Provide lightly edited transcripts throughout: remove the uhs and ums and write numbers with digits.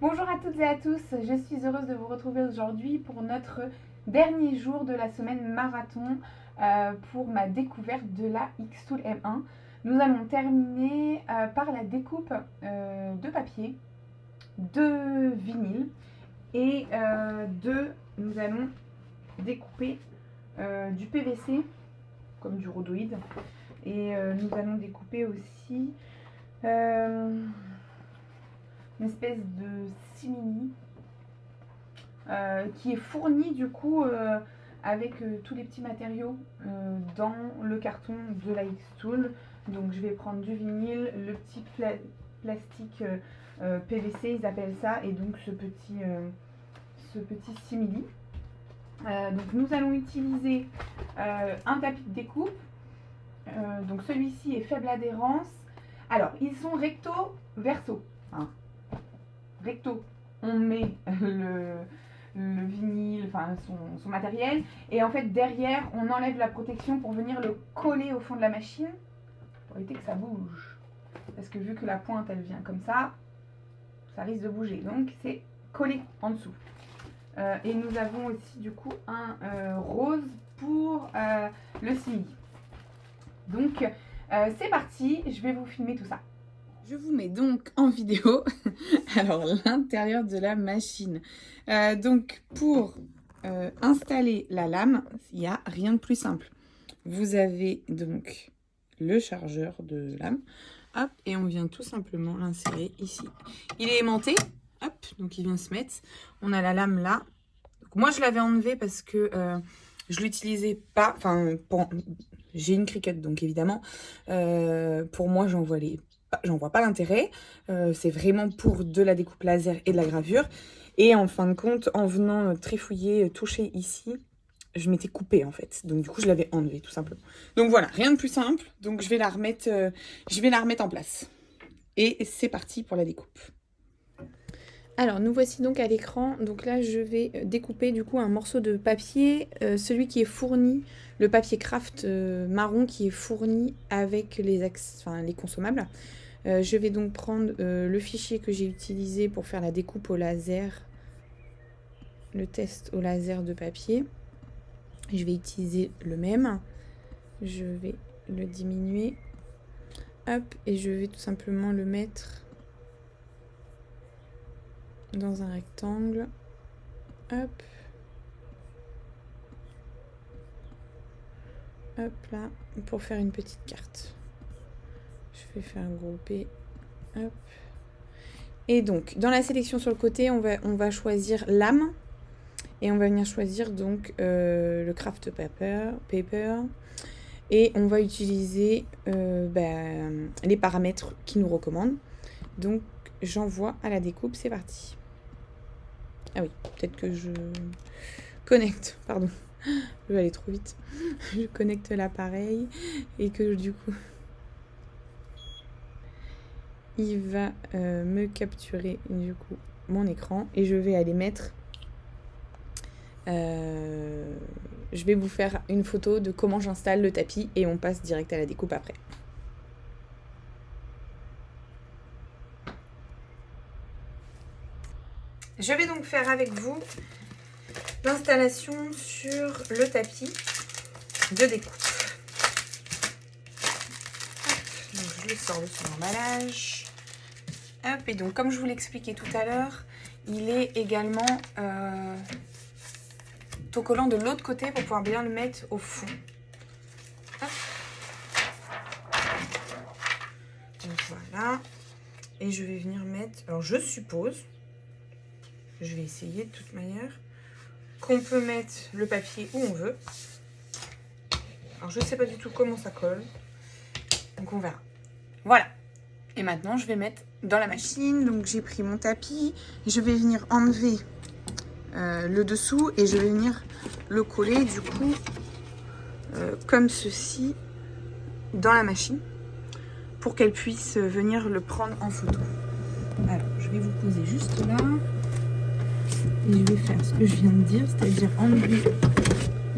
Bonjour à toutes et à tous, je suis heureuse de vous retrouver aujourd'hui pour notre dernier jour de la semaine marathon pour ma découverte de la Xtool M1. Nous allons terminer par la découpe de papier, de vinyle et nous allons découper du PVC comme du rhodoïde et nous allons découper aussi une espèce de simili qui est fourni du coup avec tous les petits matériaux dans le carton de la Xtool. Donc je vais prendre du vinyle, le petit plastique PVC ils appellent ça, et donc ce petit simili. Donc nous allons utiliser un tapis de découpe. Donc celui-ci est faible adhérence. Alors ils sont recto verso. Hein. Recto, on met le vinyle, enfin son matériel, et en fait derrière on enlève la protection pour venir le coller au fond de la machine pour éviter que ça bouge, parce que vu que la pointe elle vient comme ça risque de bouger, donc c'est collé en dessous. Et nous avons aussi du coup un rose pour le simili. Donc c'est parti, je vais vous filmer tout ça. Je vous mets donc en vidéo alors l'intérieur de la machine. Donc pour installer la lame, il n'y a rien de plus simple. Vous avez donc le chargeur de lame, hop, et on vient tout simplement l'insérer ici. Il est aimanté, hop, donc il vient se mettre. On a la lame là. Donc moi je l'avais enlevé parce que je l'utilisais pas, enfin j'ai une Cricut donc évidemment pour moi j'en vois pas l'intérêt, c'est vraiment pour de la découpe laser et de la gravure. Et en fin de compte, en venant trifouiller, toucher ici, je m'étais coupée en fait. Donc du coup, je l'avais enlevée tout simplement. Donc voilà, rien de plus simple. Donc je vais la remettre en place. Et c'est parti pour la découpe. Alors nous voici donc à l'écran. Donc là, je vais découper du coup un morceau de papier, celui qui est fourni, le papier craft marron qui est fourni avec les consommables. Je vais donc prendre le fichier que j'ai utilisé pour faire la découpe au laser, le test au laser de papier. Je vais utiliser le même. Je vais le diminuer. Hop, et je vais tout simplement le mettre dans un rectangle. Hop. Hop là, pour faire une petite carte. Je vais faire grouper. Hop. Et donc, dans la sélection sur le côté, on va choisir lame. Et on va venir choisir donc le craft paper. Et on va utiliser les paramètres qu'il nous recommande. Donc, j'envoie à la découpe. C'est parti. Ah oui, peut-être que je connecte. Pardon. Je vais aller trop vite. Je connecte l'appareil. Et que du coup... il va me capturer du coup mon écran et je vais aller mettre je vais vous faire une photo de comment j'installe le tapis et on passe direct à la découpe après. Je vais donc faire avec vous l'installation sur le tapis de découpe. Donc je le sors de son emballage. Hop, et donc comme je vous l'expliquais tout à l'heure, il est également autocollant de l'autre côté pour pouvoir bien le mettre au fond. Hop. Donc voilà. Et je vais venir mettre, alors je suppose, je vais essayer de toute manière, qu'on peut mettre le papier où on veut. Alors je ne sais pas du tout comment ça colle, donc on verra. Voilà. Et maintenant je vais mettre dans la machine. Donc j'ai pris mon tapis, je vais venir enlever le dessous et je vais venir le coller du coup comme ceci dans la machine pour qu'elle puisse venir le prendre en photo. Alors je vais vous poser juste là et je vais faire ce que je viens de dire, c'est-à-dire enlever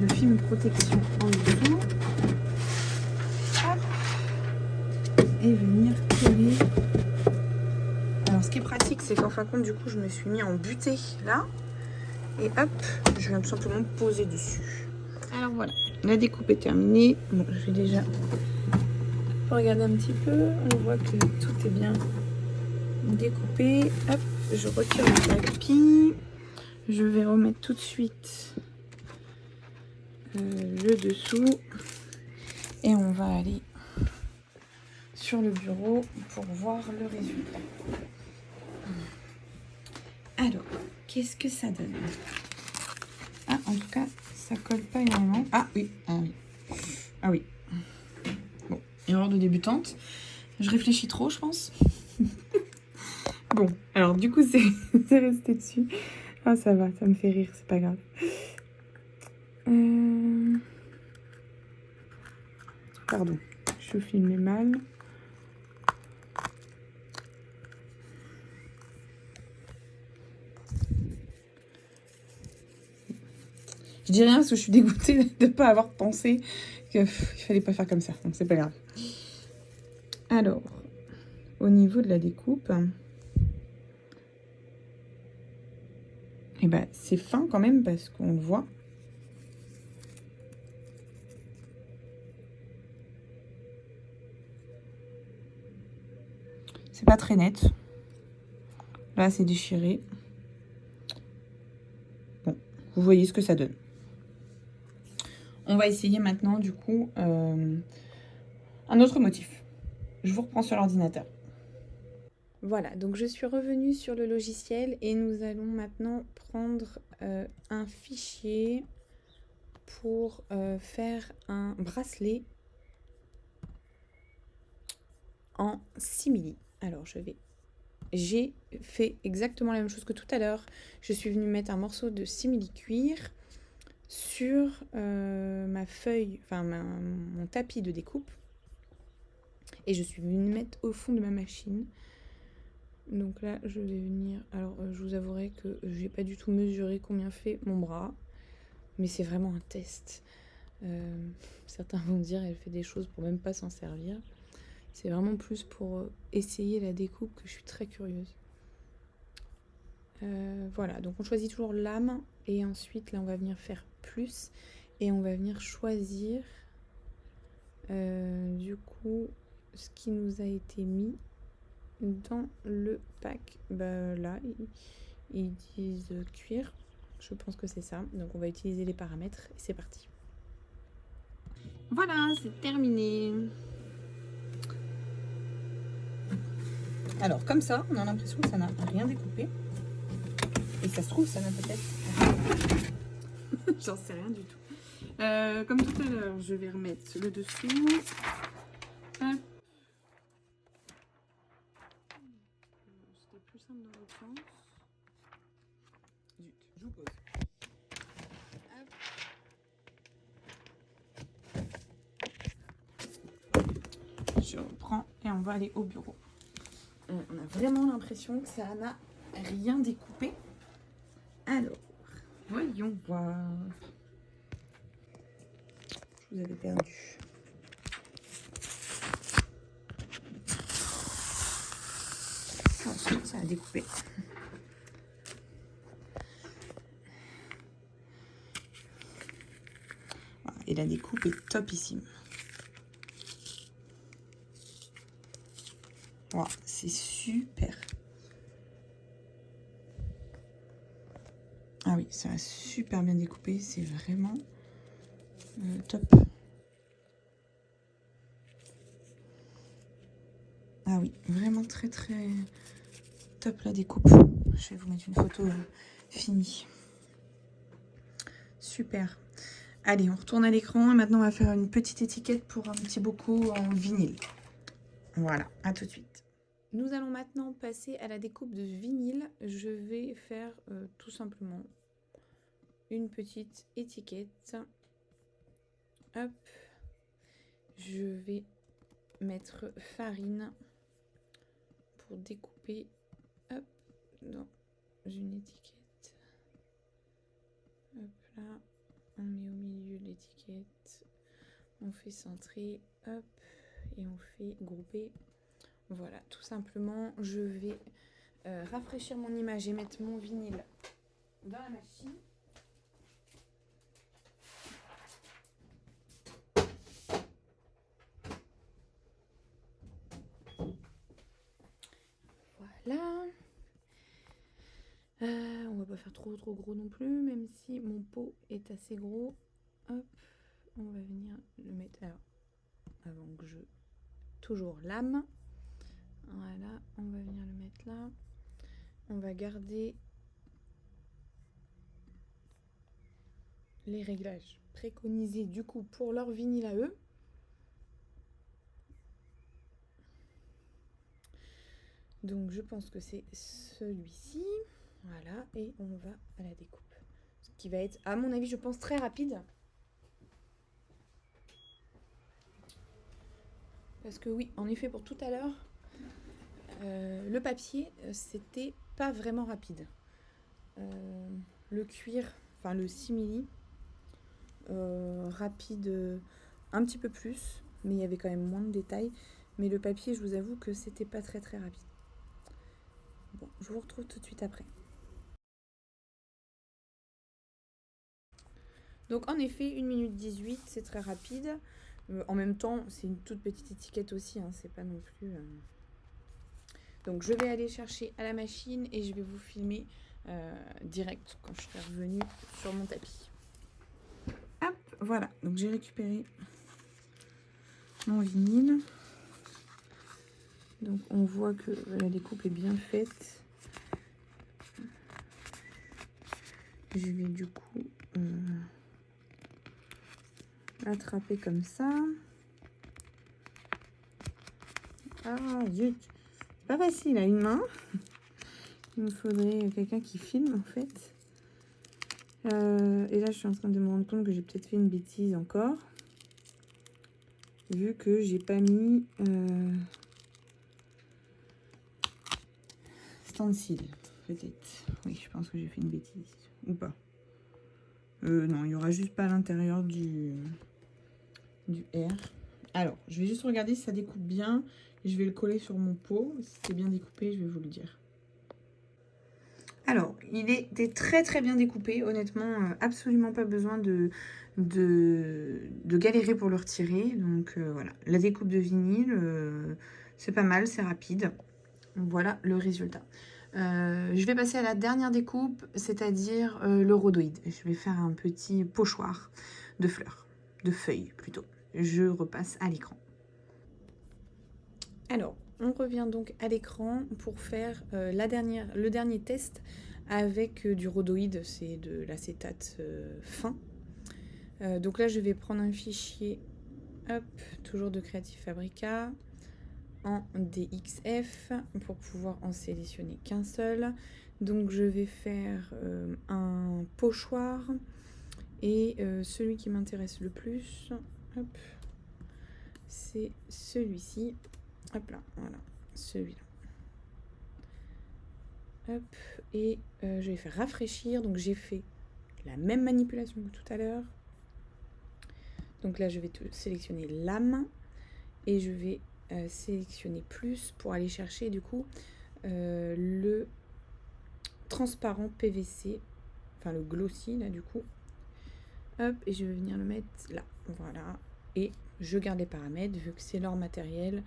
le film protection en dessous. Hop. Et venir coller. Alors ce qui est pratique, c'est qu'en fin de compte, du coup, je me suis mis en butée là. Et hop, je viens tout simplement poser dessus. Alors voilà, la découpe est terminée. Bon, je vais déjà regarder un petit peu. On voit que tout est bien découpé. Hop, je retire le tapis. Je vais remettre tout de suite le dessous. Et on va aller sur le bureau pour voir le résultat. Alors, qu'est-ce que ça donne? Ah, en tout cas, ça colle pas énormément. Ah oui, ah oui. Ah oui. Bon, erreur de débutante. Je réfléchis trop, je pense. Bon, alors du coup, c'est resté dessus. Ah, ça va, ça me fait rire, c'est pas grave. Pardon, je filmais mal. Je dis rien parce que je suis dégoûtée de ne pas avoir pensé qu'il fallait pas faire comme ça. Donc c'est pas grave. Alors, au niveau de la découpe, eh ben, c'est fin quand même parce qu'on le voit. C'est pas très net. Là, c'est déchiré. Bon, vous voyez ce que ça donne. On va essayer maintenant, du coup, un autre motif. Je vous reprends sur l'ordinateur. Voilà, donc je suis revenue sur le logiciel et nous allons maintenant prendre un fichier pour faire un bracelet en simili. Alors, j'ai fait exactement la même chose que tout à l'heure. Je suis venue mettre un morceau de simili cuir sur ma feuille, enfin mon tapis de découpe. Et je suis venue mettre au fond de ma machine. Donc là, je vais venir... Alors, je vous avouerai que j'ai pas du tout mesuré combien fait mon bras. Mais c'est vraiment un test. Certains vont dire, elle fait des choses pour même pas s'en servir. C'est vraiment plus pour essayer la découpe que je suis très curieuse. Voilà, donc on choisit toujours l'âme. Et ensuite, là, on va venir faire plus. Et on va venir choisir, du coup, ce qui nous a été mis dans le pack. Bah, là, ils disent cuir. Je pense que c'est ça. Donc, on va utiliser les paramètres. Et c'est parti. Voilà, c'est terminé. Alors, comme ça, on a l'impression que ça n'a rien découpé. Et ça se trouve, ça n'a peut-être... J'en sais rien du tout. Comme tout à l'heure, je vais remettre le dessous. Hop. C'était plus simple dans l'autre sens. Zut, je vous pose. Hop. Je reprends et on va aller au bureau. On a vraiment l'impression que ça n'a rien découpé. Alors, voyons voir. Je vous avais perdu. Ensuite, ça a découpé. Voilà, et la découpe est topissime. Voilà, c'est super. Ah oui, ça a super bien découpé. C'est vraiment top. Ah oui, vraiment très très top la découpe. Je vais vous mettre une photo finie. Super. Allez, on retourne à l'écran et maintenant on va faire une petite étiquette pour un petit boco en vinyle. Voilà, à tout de suite. Nous allons maintenant passer à la découpe de vinyle. Je vais faire tout simplement une petite étiquette. Hop. Je vais mettre farine pour découper. Hop, dans une étiquette. Hop là. On met au milieu de l'étiquette. On fait centrer. Hop. Et on fait grouper. Voilà, tout simplement, je vais rafraîchir mon image et mettre mon vinyle dans la machine. Voilà. On va pas faire trop gros non plus, même si mon pot est assez gros. Hop, on va venir le mettre alors, avant que je... Toujours lame. Voilà, on va venir le mettre là. On va garder les réglages préconisés du coup pour leur vinyle à eux. Donc je pense que c'est celui-ci. Voilà, et on va à la découpe. Ce qui va être, à mon avis, je pense, très rapide. Parce que oui, en effet, pour tout à l'heure, le papier, c'était pas vraiment rapide. Le cuir, enfin le simili, rapide un petit peu plus, mais il y avait quand même moins de détails. Mais le papier, je vous avoue que c'était pas très rapide. Bon, je vous retrouve tout de suite après. Donc en effet, 1 minute 18, c'est très rapide. En même temps, c'est une toute petite étiquette aussi, hein, c'est pas non plus... Donc je vais aller chercher à la machine et je vais vous filmer direct quand je serai revenue sur mon tapis. Hop, voilà, donc j'ai récupéré mon vinyle. Donc on voit que la découpe est bien faite. Je vais du coup attraper comme ça. Ah zut, c'est pas facile à une main. Il me faudrait quelqu'un qui filme en fait. Et là je suis en train de me rendre compte que j'ai peut-être fait une bêtise encore. Vu que j'ai pas mis stencil, peut-être. Oui, je pense que j'ai fait une bêtise. Ou pas. Non, il n'y aura juste pas à l'intérieur du R. Alors, je vais juste regarder si ça découpe bien. Je vais le coller sur mon pot. Si c'est bien découpé, je vais vous le dire. Alors, il était très bien découpé. Honnêtement, absolument pas besoin de galérer pour le retirer. Donc voilà, la découpe de vinyle, c'est pas mal, c'est rapide. Voilà le résultat. Je vais passer à la dernière découpe, c'est-à-dire le rhodoïde. Je vais faire un petit pochoir de fleurs, de feuilles plutôt. Je repasse à l'écran. Alors, on revient donc à l'écran pour faire le dernier test avec du rhodoïde, c'est de l'acétate fin. Donc là, je vais prendre un fichier, hop, toujours de Creative Fabrica, en DXF pour pouvoir en sélectionner qu'un seul. Donc je vais faire un pochoir et celui qui m'intéresse le plus, hop, c'est celui-ci. Hop là, voilà, celui-là. Hop, et je vais faire rafraîchir. Donc j'ai fait la même manipulation que tout à l'heure. Donc là, je vais sélectionner lame et je vais sélectionner plus pour aller chercher du coup le transparent PVC, enfin le glossy là du coup. Hop, et je vais venir le mettre là, voilà. Et je garde les paramètres vu que c'est leur matériel.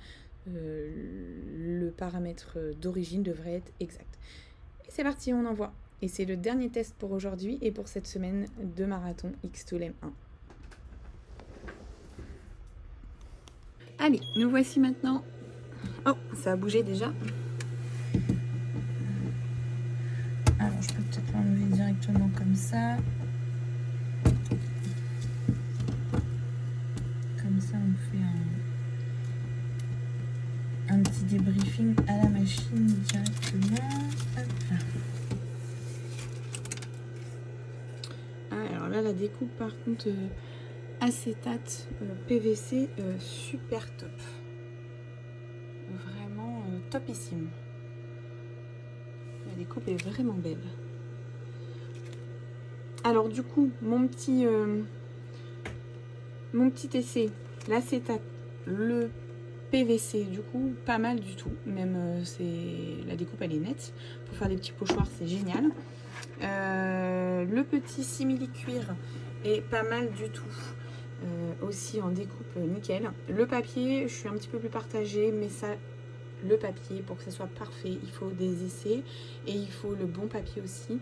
Le paramètre d'origine devrait être exact. Et c'est parti, on envoie. Et c'est le dernier test pour aujourd'hui et pour cette semaine de marathon X2LM 1. Allez, nous voici maintenant. Oh, ça a bougé déjà. Alors, je peux peut-être l'enlever directement comme ça. Comme ça, on fait un petit débriefing à la machine directement. Hop là. Alors là, la découpe, par contre, acétate PVC, super top. Vraiment topissime. La découpe est vraiment belle. Alors du coup, mon petit essai, l'acétate, le PVC, du coup pas mal du tout, même la découpe elle est nette, pour faire des petits pochoirs c'est génial. Le petit simili cuir est pas mal du tout, aussi en découpe nickel. Le papier, je suis un petit peu plus partagée, mais ça, le papier, pour que ça soit parfait, il faut des essais et il faut le bon papier aussi.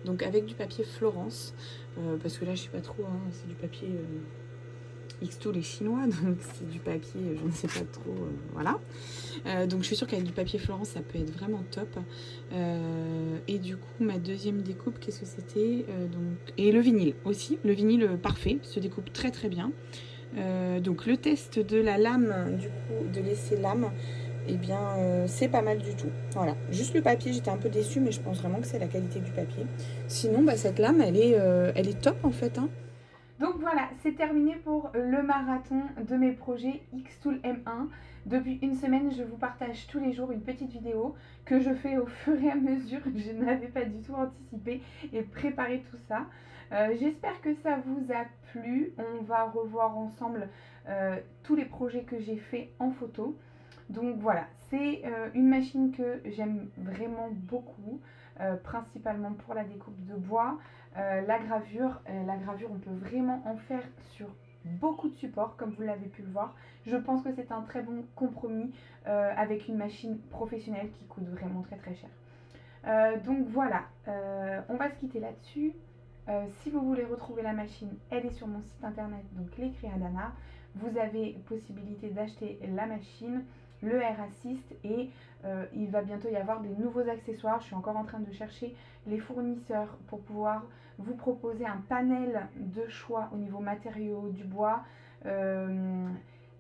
Donc avec du papier Florence, parce que là je sais pas trop, hein, c'est du papier Xtool est chinois, donc c'est du papier, je ne sais pas trop, voilà. Donc je suis sûre qu'avec du papier Florence, ça peut être vraiment top. Et du coup, ma deuxième découpe, qu'est-ce que c'était et le vinyle aussi, le vinyle parfait, se découpe très très bien. Donc le test de la lame, du coup, de laisser lame, eh bien c'est pas mal du tout. Voilà, juste le papier, j'étais un peu déçue, mais je pense vraiment que c'est la qualité du papier. Sinon, bah, cette lame, elle est top en fait, hein. Donc voilà, c'est terminé pour le marathon de mes projets Xtool M1. Depuis une semaine, je vous partage tous les jours une petite vidéo que je fais au fur et à mesure. Je n'avais pas du tout anticipé et préparé tout ça. J'espère que ça vous a plu. On va revoir ensemble tous les projets que j'ai fait en photo. Donc voilà, c'est une machine que j'aime vraiment beaucoup, principalement pour la découpe de bois. La gravure, on peut vraiment en faire sur beaucoup de supports, comme vous l'avez pu le voir. Je pense que c'est un très bon compromis avec une machine professionnelle qui coûte vraiment très très cher. Donc voilà, on va se quitter là-dessus. Si vous voulez retrouver la machine, elle est sur mon site internet, donc les Créadana. Vous avez possibilité d'acheter la machine, le Air Assist et il va bientôt y avoir des nouveaux accessoires. Je suis encore en train de chercher les fournisseurs pour pouvoir vous proposer un panel de choix au niveau matériaux, du bois.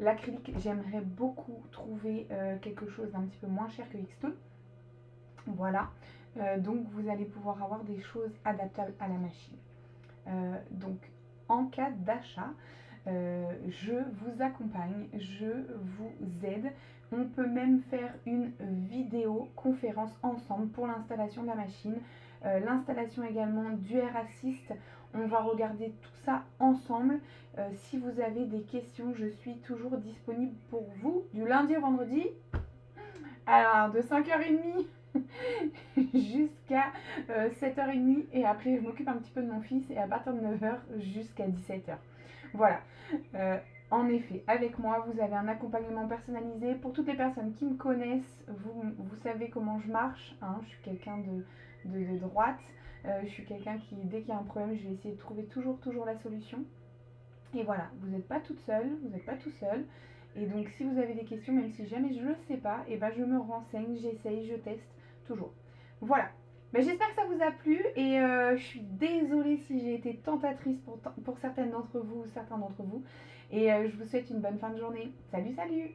L'acrylique, j'aimerais beaucoup trouver quelque chose d'un petit peu moins cher que Xtool. Voilà, donc vous allez pouvoir avoir des choses adaptables à la machine. Donc en cas d'achat, je vous accompagne, je vous aide. On peut même faire une vidéo conférence ensemble pour l'installation de la machine, l'installation également du Air Assist. On va regarder tout ça ensemble. Si vous avez des questions, je suis toujours disponible pour vous du lundi au vendredi. Alors de 5h30 jusqu'à 7h30 et après je m'occupe un petit peu de mon fils et à partir de 9h jusqu'à 17h. Voilà. En effet, avec moi, vous avez un accompagnement personnalisé. Pour toutes les personnes qui me connaissent, vous savez comment je marche, hein. Je suis quelqu'un de droite. Je suis quelqu'un qui, dès qu'il y a un problème, je vais essayer de trouver toujours la solution. Et voilà, vous n'êtes pas toute seule, vous n'êtes pas tout seul. Et donc si vous avez des questions, même si jamais je ne le sais pas, et ben je me renseigne, j'essaye, je teste toujours. Voilà. Ben, j'espère que ça vous a plu et je suis désolée si j'ai été tentatrice pour certaines d'entre vous ou certains d'entre vous. Et je vous souhaite une bonne fin de journée. Salut, salut!